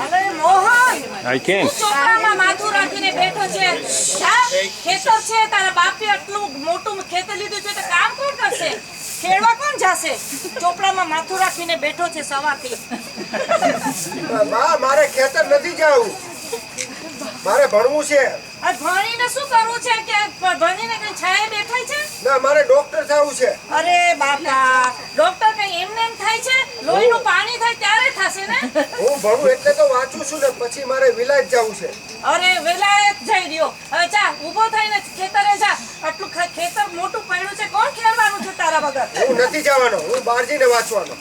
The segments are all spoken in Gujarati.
અરે મોહન, I can. ચોપડામાં માથું રાખીને બેઠો છે. ખેતર છે, તારા બાપે આટલું મોટું ખેતર લીધું છે તો કામ કોણ કરશે? ખેડવા કોણ જશે? ચોપડામાં માથું રાખીને બેઠો છે સવારથી. બા, મારે ખેતર નથી જવું, મારે ભણવું છે. ભણીને શું કરવું છે? કે ભણીને કઈ છાયે બેઠા છે? ના, મારે ડોક્ટર થવું છે. અરે બાપા, ડોક્ટર કઈ એમને એમ થાય છે? લોહીનું પાણી થાય ત્યારે થશે ને. હું ભણું એટલે તો વાંચું છું ને, પછી મારે વિલાયત જવું છે. અરે વિલાયત જઈ રહ્યો. હવે જા, ઊભો થઈને ખેતરે જા. આટલું ખેતર મોટું પડ્યું છે, કોણ ખેડવાનું છે તારા વગર? હું નથી જવાનો, હું બહાર જઈને વાંચવાનો.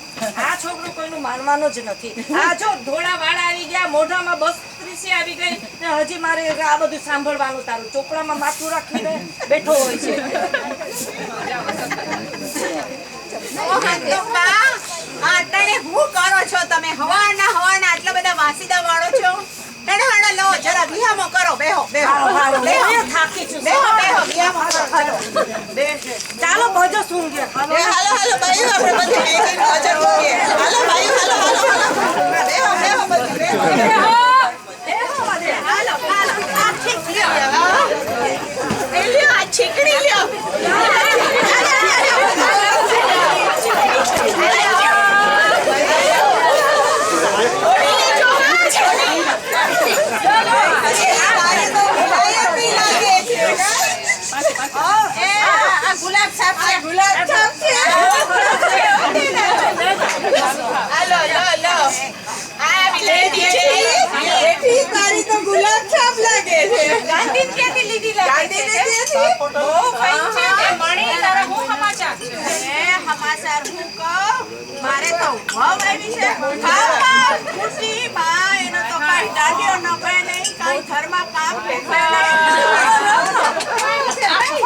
આ છોકરું કોઈનું માનવાનું જ નથી. આ જો ધોળા વાળા આવી ગયા, મોઢામાં બસ્ત્રીસી આવી ગઈ ને હજી મારે આ બધું સાંભળવાનું. તારું ચોપડામાં માથું રાખીને બેઠો હોય છે. આટણે હું કરો છો તમે? હવાના આટલા બધા વાસીદા વાળો છો. હેડો લો, જરા વિહામો કરો. બેહો થાકી છું. વિહામો કરો. ચાલો ભજો સૂંઘે. હાલો ભાઈ, આપણે બધી બેહીને ભજન કરીએ. હાલો ભાઈ, હાલો બેહો બધી બેહો. હાલો આ છીકડી લ્યો. આ છીકડી લ્યો. મારે તો વહુ આવી છે. ખુશી બા, એનો તો કઈ દાદીઓ ન કહે નહીં, કઈ ઘરમાં કામ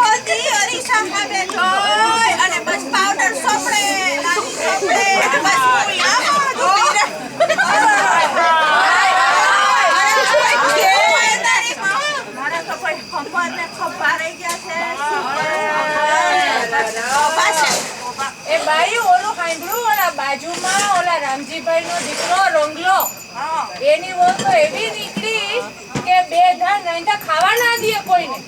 બધી અરીસા સામે જોઈ અને બસ પાવડર સોપડે, લાલી સોપડે અને બસ કોઈ આમાં જોઈ રહે. મારે તો કોઈ ખબર ને ખબર રહી ગયા છે. એ બાઈ, ઓલું સાંભળ્યું? ઓલા બાજુમાં ઓલા રામજીભાઈ નો દીકરો રોંગલો, એની વહુ તો એવી નીકળી કે બે ધાન રાંધા ખાવા ના દે કોઈને.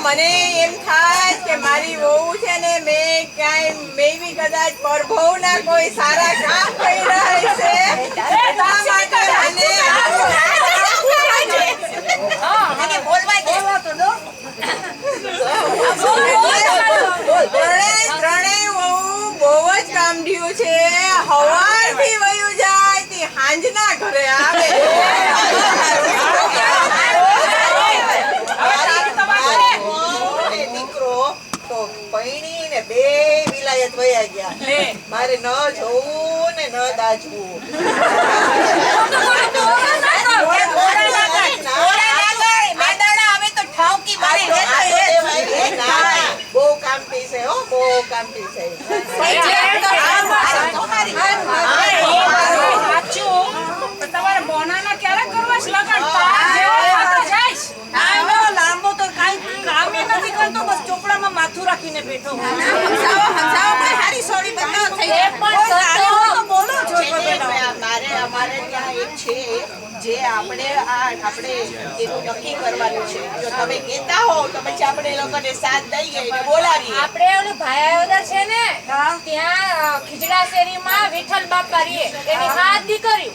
મને એમ થાય કે મારી વહુ છે ને, મેં બી કદાચ પરભવ ના કોઈ સારા કામ કર્યા હશે. ત્રણેય વહુ બહુ જ કામઢિયું છે. હવારથી વયું જાય તે હાંજના ઘરે આવે. દીકરો તો પૈણી ને બે વિલાયત વયા ગયા. મારે ન જોવું ને ન દાજવું. બહુ કામટી છે હો, બહુ કામટી છે. તમારે બોનાના ક્યારે કરવા છે લગન? લાંબો તો કઈ કામ નથી કરતો, બસ ચોપડામાં માથું રાખીને બેઠો. અમારે ત્યાં એક છે જે આપણે એનું નક્કી કરવાનું છે. જો તમે કહેતા હો તો પછી આપણે એ લોકોને સાથ દઈએ અને બોલાવીએ. આપણે ઓલું ભાયાવદર છે ને, ત્યાં ખીજડા શેરીમાં વિઠ્ઠલ બાપા રીએ, એની હાથ દીકરી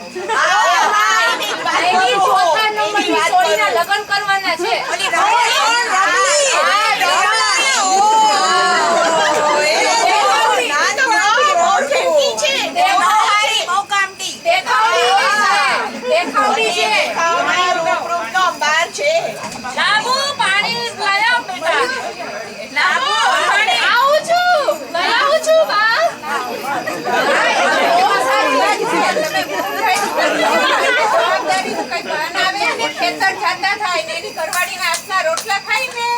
ચોથા નંબરની છોડીના લગ્ન કરવાના છે. લાબુ પાણી લાયા બેટા. લાબુ પાણી આવું છું, લઈ આવું છું બા. ખેતર જતા થાય ને એની ઘરવાળીના હાથના રોટલા ખાઈને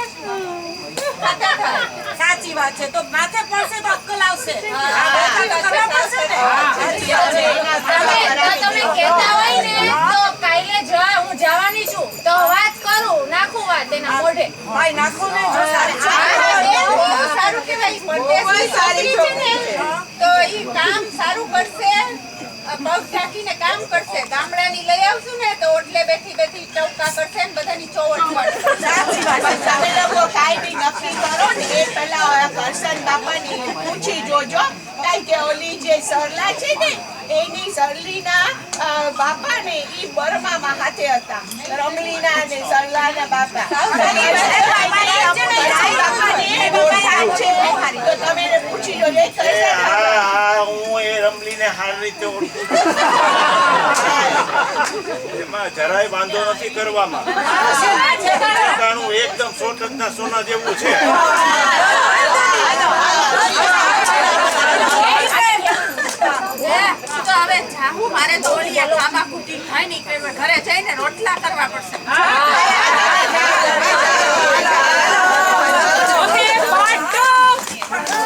સાચી વાત છે. તો માથે પડશે તો અક્કલ આવશે. તમે કહેતા ભાઈ નાખો ને જો સારી એ બહુ સારું કહેવાય. પરદેશની છોકરી છે ને, તો ઈ કામ સારું કરશે, પગ ઢાંકીને કામ કરશે. ગામડાની લઈ આવશું ને તો ઓટલે બેઠી બેઠી ચૌકા કરશે ને બધાની ચોવટ મળશે. સાચી વાત છે. તમે લોકો કાંઈ બી નક્કી કરો ને એ પહેલા કરશન બાપાની પૂછી જોજો. કારણ કે ઓલી જે સરલા છે ને એની સરલીના બાપા ને ઈ બર્મામાં હાથે હતા. રમલીના અને સરલાના બાપા. તો તમે એને પૂછી જોજો. હું એ રમલીને સારી રીતે ઓળખું છું. એમાં જરાય વાંધો નથી કરવામાં. પોતાનું એકદમ 100% સોના જેવું છે. તો હવે જાહું, મારે તો ઓલી આ ખાવા ખૂટી ખાઈ નહીં, ઘરે જઈને રોટલા કરવા પડશે.